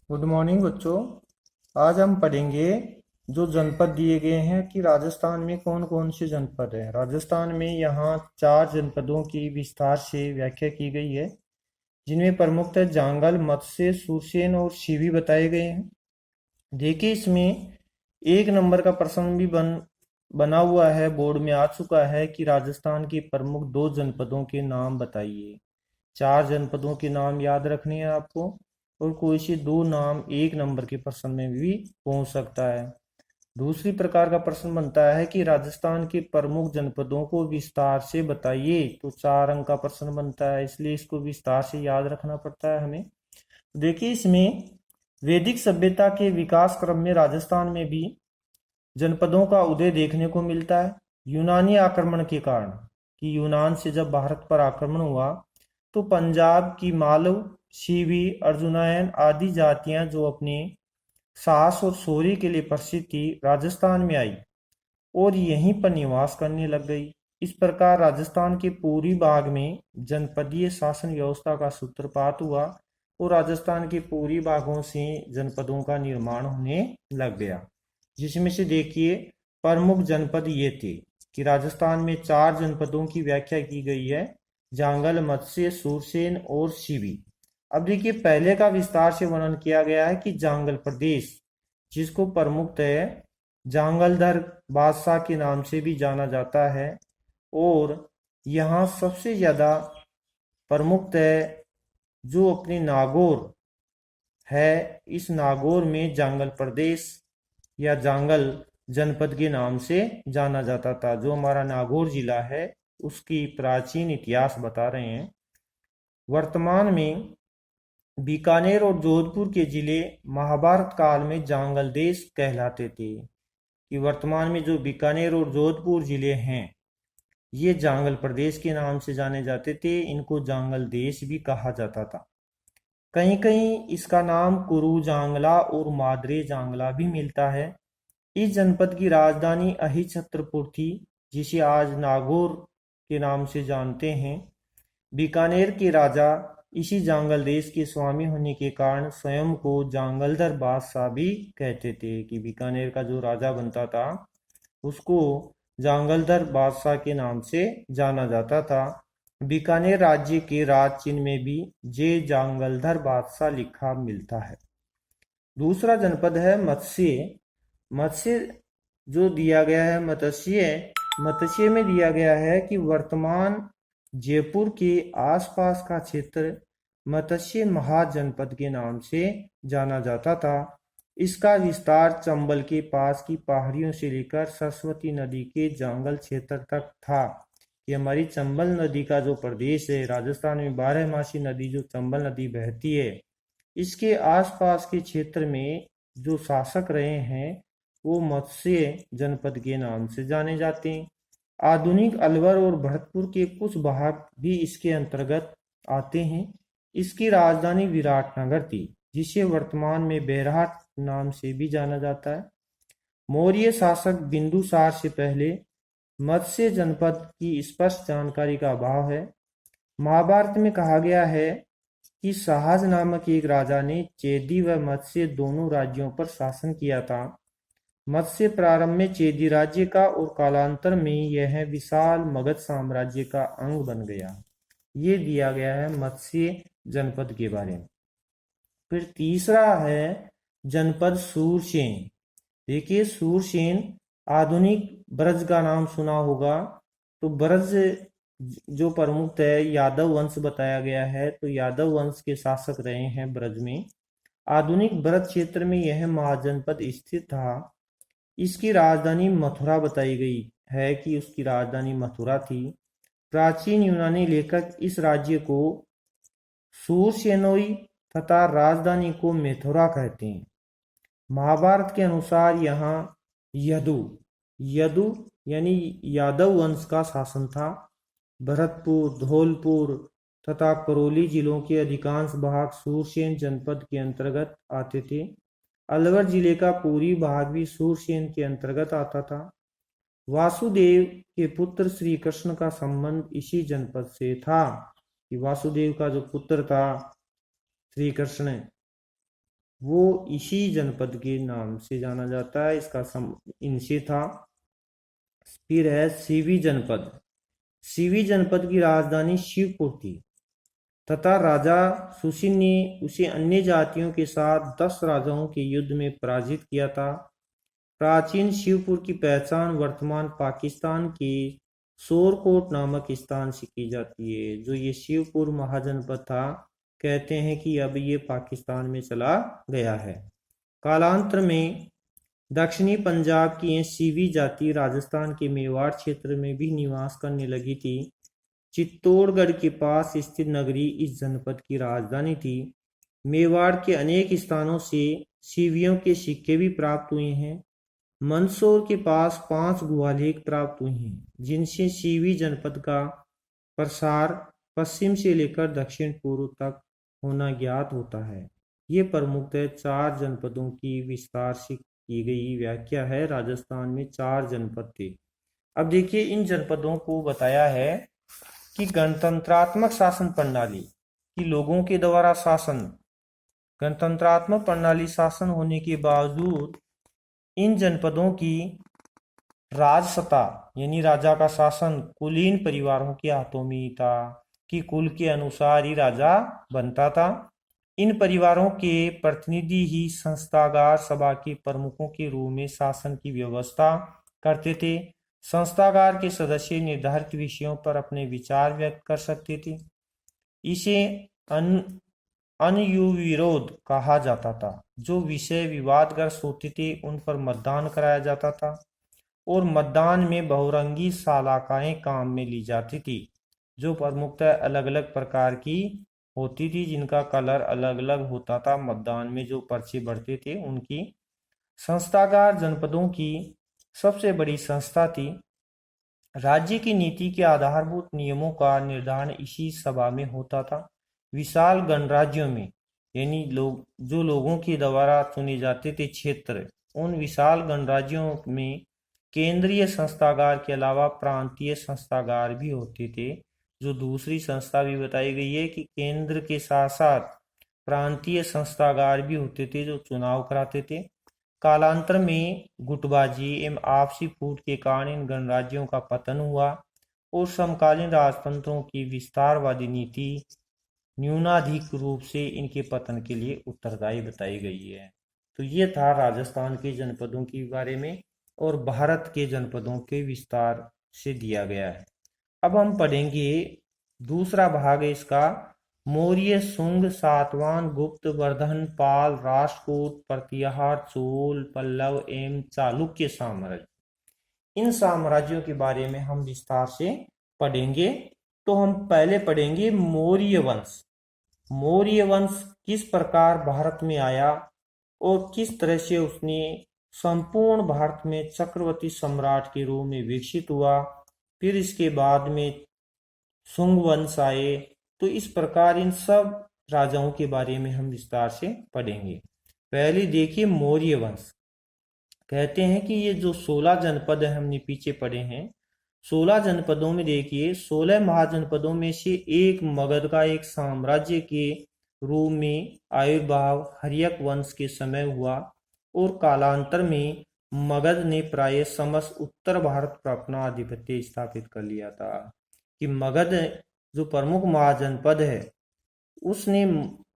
Good morning बच्चों। आज हम पढ़ेंगे जो जनपद दिए गए हैं कि राजस्थान में कौन कौन से जनपद हैं। राजस्थान में यहाँ 4 जनपदों की विस्तार से व्याख्या की गई है, जिनमें प्रमुखतः जांगल, मत्स्य, सुरसेन और सीवी बताए गए हैं। देखिए, इसमें 1 नंबर का प्रश्न भी बना हुआ है, बोर्ड में आ चुका है कि राजस्थान के प्रमुख 2 जनपदों के नाम बताइए। 4 जनपदों के नाम याद रखने हैं आपको, और कोई से 2 नाम 1 नंबर के प्रश्न में भी पहुंच सकता है। दूसरी प्रकार का प्रश्न बनता है कि राजस्थान के प्रमुख जनपदों को विस्तार से बताइए, तो 4 अंक का प्रश्न बनता है, इसलिए इसको विस्तार से याद रखना पड़ता है हमें। देखिए, इसमें वैदिक सभ्यता के विकास क्रम में राजस्थान में भी जनपदों का उदय देखने को मिलता है। यूनानी आक्रमण के कारण, कि यूनान से जब भारत पर आक्रमण हुआ तो पंजाब की मालव, सीवी, अर्जुनायन आदि जातियां जो अपने साहस और शौर्य के लिए प्रसिद्ध थी, राजस्थान में आई और यहीं पर निवास करने लग गई। इस प्रकार राजस्थान के पूर्वी भाग में जनपदीय शासन व्यवस्था का सूत्रपात हुआ और राजस्थान के पूर्वी भागों से जनपदों का निर्माण होने लग गया। जिसमें से देखिए, प्रमुख जनपद ये थे कि राजस्थान में 4 जनपदों की व्याख्या की गई है: जांगल, मत्स्य, सुरसेन और सीवी। अब देखिए, पहले का विस्तार से वर्णन किया गया है कि जांगल प्रदेश, जिसको प्रमुखतः जांगलधर बादशाह के नाम से भी जाना जाता है, और यहाँ सबसे ज्यादा प्रमुखतः जो अपने नागौर है, इस नागौर में जांगल प्रदेश या जांगल जनपद के नाम से जाना जाता था। जो हमारा नागौर जिला है, उसकी प्राचीन इतिहास बता रहे हैं। वर्तमान में बीकानेर और जोधपुर के जिले महाभारत काल में जांगल देश कहलाते थे। कि वर्तमान में जो बीकानेर और जोधपुर जिले हैं, ये जांगल प्रदेश के नाम से जाने जाते थे। इनको जांगल देश भी कहा जाता था। कहीं कहीं इसका नाम कुरु जांगला और मादरे जांगला भी मिलता है। इस जनपद की राजधानी अहिछत्रपुर थी, जिसे आज नागौर के नाम से जानते हैं। बीकानेर के राजा इसी जांगल देश के स्वामी होने के कारण स्वयं को जांगलधर बादशाह भी कहते थे। कि बीकानेर का जो राजा बनता था, उसको जांगलधर बादशाह के नाम से जाना जाता था। बीकानेर राज्य के राज चिन्ह में भी जय जांगलधर बादशाह लिखा मिलता है। दूसरा जनपद है मत्स्य। मत्स्य जो दिया गया है, मत्स्य में दिया गया है कि वर्तमान जयपुर के आसपास का क्षेत्र मत्स्य महाजनपद के नाम से जाना जाता था। इसका विस्तार चंबल के पास की पहाड़ियों से लेकर सरस्वती नदी के जंगल क्षेत्र तक था। कि हमारी चंबल नदी का जो प्रदेश है, राजस्थान में 12मासी नदी जो चंबल नदी बहती है, इसके आसपास के क्षेत्र में जो शासक रहे हैं, वो मत्स्य जनपद के नाम से जाने जाते हैं। आधुनिक अलवर और भरतपुर के कुछ भाग भी इसके अंतर्गत आते हैं। इसकी राजधानी विराटनगर थी, जिसे वर्तमान में बेरहाट नाम से भी जाना जाता है। मौर्य शासक बिंदुसार से पहले मत्स्य जनपद की स्पष्ट जानकारी का अभाव है। महाभारत में कहा गया है कि साहस नामक एक राजा ने चेदी व मत्स्य दोनों राज्यों पर शासन किया था। मत्स्य प्रारंभ में चेदी राज्य का और कालांतर में यह विशाल मगध साम्राज्य का अंग बन गया। ये दिया गया है मत्स्य जनपद के बारे में। फिर तीसरा है जनपद सूरसेन। देखिए, सूरसेन आधुनिक ब्रज का नाम सुना होगा। तो ब्रज जो प्रमुख है, यादव वंश बताया गया है, तो यादव वंश के शासक रहे हैं ब्रज में। आधुनिक ब्रज क्षेत्र में यह महाजनपद स्थित था। इसकी राजधानी मथुरा बताई गई है कि उसकी राजधानी मथुरा थी। प्राचीन यूनानी लेखक इस राज्य को सूरसेनोई तथा राजधानी को मथुरा कहते हैं। महाभारत के अनुसार यहाँ यदु यदु यानी यादव वंश का शासन था। भरतपुर, धौलपुर तथा करौली जिलों के अधिकांश भाग सूरसेन जनपद के अंतर्गत आते थे। अलवर जिले का पूरी भाग भी सूरसेन के अंतर्गत आता था। वासुदेव के पुत्र श्री कृष्ण का संबंध इसी जनपद से था। कि वासुदेव का जो पुत्र था श्री कृष्ण, वो इसी जनपद के नाम से जाना जाता है। इसका इनसे था। फिर है सीवी जनपद। सीवी जनपद की राजधानी शिवपुर थी तथा राजा सुशील ने उसे अन्य जातियों के साथ 10 राजाओं के युद्ध में पराजित किया था। प्राचीन शिवपुर की पहचान वर्तमान पाकिस्तान के सोरकोट नामक स्थान से की जाती है। जो ये शिवपुर महाजनपद था, कहते हैं कि अब ये पाकिस्तान में चला गया है। कालांतर में दक्षिणी पंजाब की ये सीवी जाति राजस्थान के मेवाड़ क्षेत्र में भी निवास करने लगी थी। चित्तौड़गढ़ के पास स्थित नगरी इस जनपद की राजधानी थी। मेवाड़ के अनेक स्थानों से सीवियों के सिक्के भी प्राप्त हुए हैं। मंदसौर के पास 5 गुहालेख प्राप्त हुए हैं, जिनसे सीवी जनपद का प्रसार पश्चिम से लेकर दक्षिण पूर्व तक होना ज्ञात होता है। ये प्रमुखतः 4 जनपदों की विस्तार से की गई व्याख्या है। राजस्थान में 4 जनपद थे। अब देखिए, इन जनपदों को बताया है कि गणतंत्रात्मक शासन प्रणाली की लोगों के द्वारा शासन, गणतंत्रात्मक प्रणाली शासन होने के बावजूद इन जनपदों की राजसत्ता यानी राजा का शासन कुलीन परिवारों के हाथों में ही था कि कुल के अनुसार ही राजा बनता था। इन परिवारों के प्रतिनिधि ही संस्थागार सभा के प्रमुखों के रूप में शासन की व्यवस्था करते थे। संस्थागार के सदस्य निर्धारित विषयों पर अपने विचार व्यक्त कर सकते थे। इसे अनुविरोध कहा जाता था। जो विषय विवादग्रस्त होते थे उन पर मतदान कराया जाता था और मतदान में बहुरंगी शलाकाएं काम में ली जाती थी, जो प्रमुखतः अलग अलग प्रकार की होती थी, जिनका कलर अलग अलग होता था। मतदान में जो पर्चे बढ़ते थे उनकी। संस्थागार जनपदों की सबसे बड़ी संस्था थी। राज्य की नीति के आधारभूत नियमों का निर्धारण इसी सभा में होता था। विशाल गणराज्यों में यानी जो लोगों के द्वारा चुने जाते थे क्षेत्र, उन विशाल गणराज्यों में केंद्रीय संस्थागार के अलावा प्रांतीय संस्थागार भी होते थे। जो दूसरी संस्था भी बताई गई है कि केंद्र के साथ साथ प्रांतीय संस्थागार भी होते थे जो चुनाव कराते थे। कालांतर में गुटबाजी एवं आपसी फूट के कारण इन गणराज्यों का पतन हुआ और समकालीन राजतंत्रों की विस्तारवादी नीति न्यूनाधिक रूप से इनके पतन के लिए उत्तरदायी बताई गई है। तो ये था राजस्थान के जनपदों के बारे में और भारत के जनपदों के विस्तार से दिया गया है। अब हम पढ़ेंगे दूसरा भाग है इसका, मौर्य, शुंग, सातवाहन, गुप्त, वर्धन, पाल, राष्ट्रकूट, प्रतिहार, चोल, पल्लव एवं चालुक्य साम्राज्य। इन साम्राज्यों के बारे में हम विस्तार से पढ़ेंगे। तो हम पहले पढ़ेंगे मौर्य वंश। मौर्य वंश किस प्रकार भारत में आया और किस तरह से उसने संपूर्ण भारत में चक्रवर्ती सम्राट के रूप में विकसित हुआ। फिर इसके बाद में शुंग वंश आए। तो इस प्रकार इन सब राजाओं के बारे में हम विस्तार से पढ़ेंगे। पहले देखिए मौर्य वंश। कहते हैं कि ये जो 16 जनपद है हमने पीछे पढ़े हैं, 16 जनपदों में देखिए 16 महाजनपदों में से एक मगध का एक साम्राज्य के रूप में आविर्भाव हर्यक वंश के समय हुआ और कालांतर में मगध ने प्राय समस्त उत्तर भारत पर अपना आधिपत्य स्थापित कर लिया था। कि मगध जो प्रमुख महाजनपद है उसने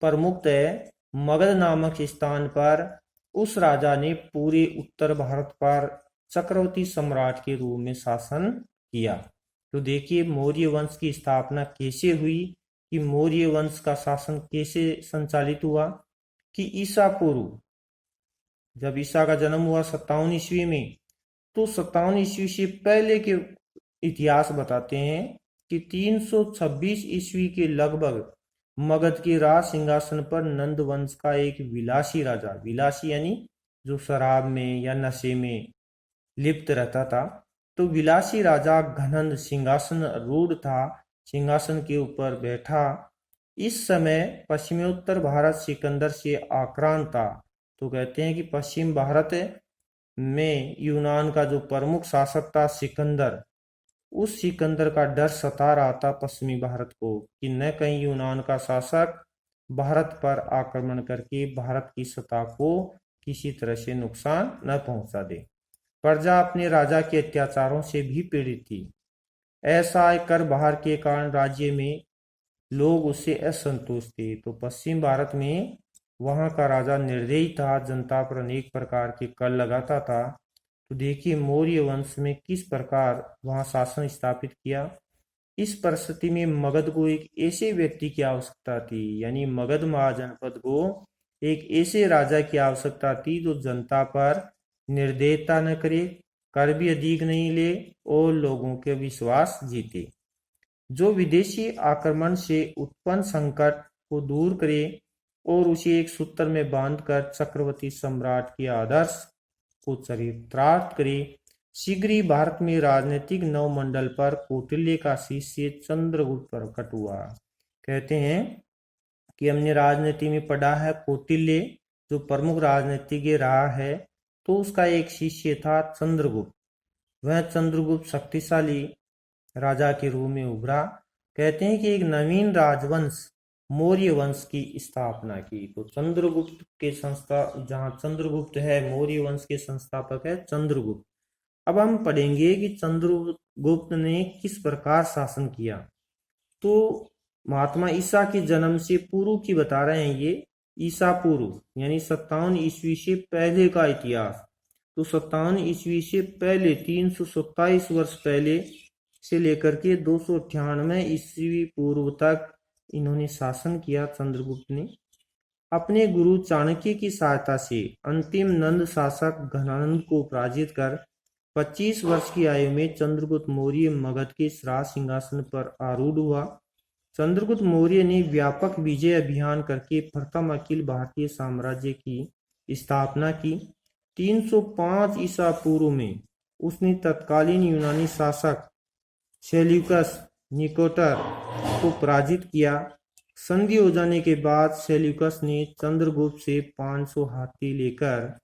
प्रमुखतः मगध नामक स्थान पर उस राजा ने पूरे उत्तर भारत पर चक्रवर्ती सम्राट के रूप में शासन किया। तो देखिए मौर्य वंश की स्थापना कैसे हुई, कि मौर्य वंश का शासन कैसे संचालित हुआ। कि ईसा पूर्व जब ईसा का जन्म हुआ 57 ईस्वी में, तो 57 ईस्वी से पहले के इतिहास बताते हैं कि 326 ईस्वी के लगभग मगध के राज सिंहासन पर नंद वंश का एक विलासी राजा, विलासी यानी जो शराब में या नशे में लिप्त रहता था, तो विलासी राजा घनंद सिंहासन रूढ़ था, सिंहासन के ऊपर बैठा। इस समय पश्चिमोत्तर भारत सिकंदर से आक्रांत था। तो कहते हैं कि पश्चिम भारत में यूनान का जो प्रमुख शासक था सिकंदर, उस सिकंदर का डर सता रहा था पश्चिमी भारत को कि न कहीं यूनान का शासक भारत पर आक्रमण करके भारत की सत्ता को किसी तरह से नुकसान न पहुंचा दे। प्रजा अपने राजा के अत्याचारों से भी पीड़ित थी। ऐसा कर बाहर के कारण राज्य में लोग उससे असंतुष्ट थे। तो पश्चिम भारत में वहां का राजा निर्दयी था, जनता पर अनेक प्रकार के कर लगाता था। तो देखिए मौर्य वंश में किस प्रकार वहां शासन स्थापित किया। इस परिस्थिति में मगध को एक ऐसे व्यक्ति की आवश्यकता थी, यानी मगध महाजनपद को एक ऐसे राजा की आवश्यकता थी जो जनता पर निर्दयता न करे, कर भी अधिक नहीं ले और लोगों के विश्वास जीते, जो विदेशी आक्रमण से उत्पन्न संकट को दूर करे और उसे एक सूत्र में बांधकर चक्रवर्ती सम्राट के आदर्श को चरितार्थ करे। शीघ्र ही भारत में राजनीतिक नवमंडल पर कौटिल्य का शिष्य चंद्रगुप्त प्रकट हुआ। कहते हैं कि हमने राजनीति में पढ़ा है कौटिल्य जो प्रमुख राजनीतिज्ञ रहा है, तो उसका एक शिष्य था चंद्रगुप्त। वह चंद्रगुप्त शक्तिशाली राजा के रूप में उभरा। कहते हैं कि एक नवीन राजवंश मौर्य वंश की स्थापना की। तो चंद्रगुप्त के जहां चंद्रगुप्त है, मौर्य वंश के संस्थापक है चंद्रगुप्त। अब हम पढ़ेंगे कि चंद्रगुप्त ने किस प्रकार शासन किया। तो महात्मा ईसा के जन्म से पूर्व की बता रहे हैं ये, ईसा पूर्व यानी 57 ईस्वी से पहले का इतिहास। तो 57 ईस्वी से पहले 327 वर्ष पहले से लेकर के 298 ईस्वी पूर्व तक इन्होंने शासन किया। चंद्रगुप्त ने अपने गुरु चाणक्य की सहायता से अंतिम नंद शासक घनानंद को पराजित कर 25 वर्ष की आयु में चंद्रगुप्त मौर्य मगध के राज सिंहासन पर आरूढ़ हुआ। चंद्रगुप्त मौर्य ने व्यापक विजय अभियान करके प्रथम अखिल भारतीय साम्राज्य की स्थापना की। 305 ईसा पूर्व में उसने तत्कालीन यूनानी शासक सेल्यूकस निकोटर को पराजित किया। संधि हो जाने के बाद सेल्यूकस ने चंद्रगुप्त से 500 हाथी लेकर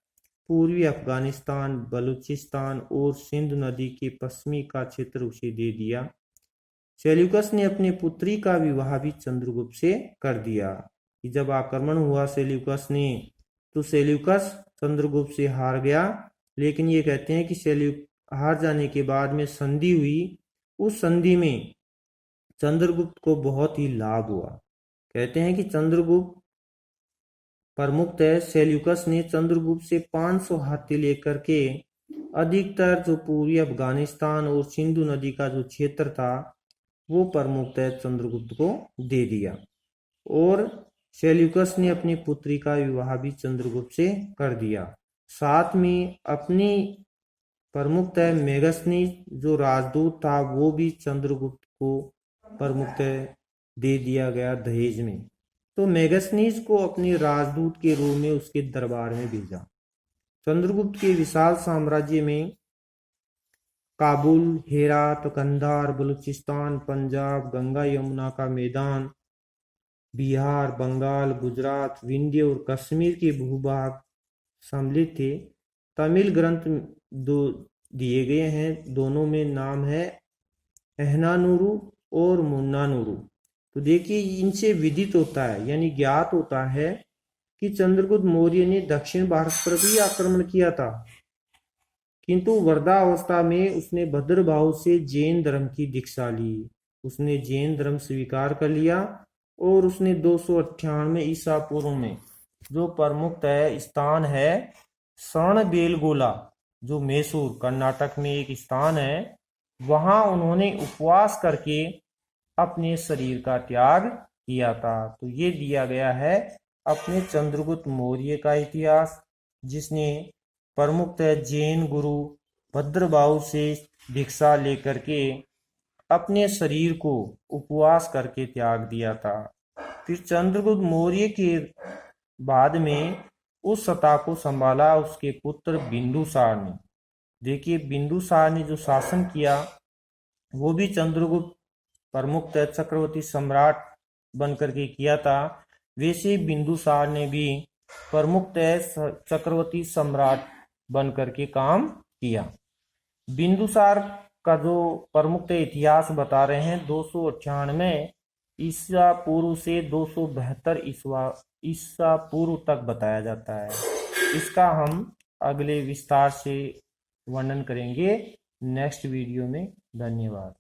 पूर्वी अफगानिस्तान, बलूचिस्तान और सिंध नदी के पश्चिमी का क्षेत्र उसे दे दिया। सेल्यूकस ने अपनी पुत्री का विवाह भी चंद्रगुप्त से कर दिया। कि जब आक्रमण हुआ सेल्यूकस ने, तो सेल्यूकस चंद्रगुप्त से हार गया। लेकिन ये कहते हैं कि हार जाने के बाद में संधि हुई। उस संधि में चंद्रगुप्त को बहुत ही लाभ हुआ। कहते हैं कि चंद्रगुप्त प्रमुख है, सेल्यूकस ने चंद्रगुप्त से 500 हाथी लेकर के अधिकतर जो पूर्वी अफगानिस्तान और सिंधु नदी का जो क्षेत्र था वो प्रमुख है चंद्रगुप्त को दे दिया। और सेल्यूकस ने अपनी पुत्री का विवाह भी चंद्रगुप्त से कर दिया। साथ में अपनी प्रमुख है मेगसनीज जो राजदूत था वो भी चंद्रगुप्त को प्रमुख दे दिया गया दहेज में। तो मेगसनीज को अपने राजदूत के रूप में उसके दरबार में भेजा। चंद्रगुप्त के विशाल साम्राज्य में काबुल, हेरात, कंधार, बलूचिस्तान, पंजाब, गंगा यमुना का मैदान, बिहार, बंगाल, गुजरात, विंध्य और कश्मीर के भूभाग सम्मिलित थे। तमिल ग्रंथ दो दिए गए हैं, दोनों में नाम है एहनानुरु और मुन्नानुरु। तो देखिए इनसे विदित होता है यानी ज्ञात होता है कि चंद्रगुप्त मौर्य ने दक्षिण भारत पर भी आक्रमण किया था, किंतु वृद्धावस्था में उसने भद्रभाव से जैन धर्म की दीक्षा ली। उसने जैन धर्म स्वीकार कर लिया और उसने 298 ईसा पूर्व में जो प्रमुख स्थान है श्रवणबेलगोला, जो मैसूर कर्नाटक में एक स्थान है, वहां उन्होंने उपवास करके अपने शरीर का त्याग किया था। तो ये दिया गया है अपने चंद्रगुप्त मौर्य का इतिहास, जिसने प्रमुख जैन गुरु भद्रभाव से दीक्षा लेकर के अपने शरीर को उपवास करके त्याग दिया था। फिर चंद्रगुप्त मौर्य के बाद में उस सत्ता को संभाला उसके पुत्र बिंदुसार ने। देखिए बिंदुसार ने जो शासन किया वो भी चंद्रगुप्त प्रमुख चक्रवर्ती सम्राट बनकर के किया था। वैसे बिंदुसार ने भी प्रमुख चक्रवर्ती सम्राट बनकर के काम किया। बिंदुसार का जो प्रमुख इतिहास बता रहे हैं 298 ईसा पूर्व से 272 ईसा पूर्व तक बताया जाता है। इसका हम अगले विस्तार से वर्णन करेंगे नेक्स्ट वीडियो में। धन्यवाद।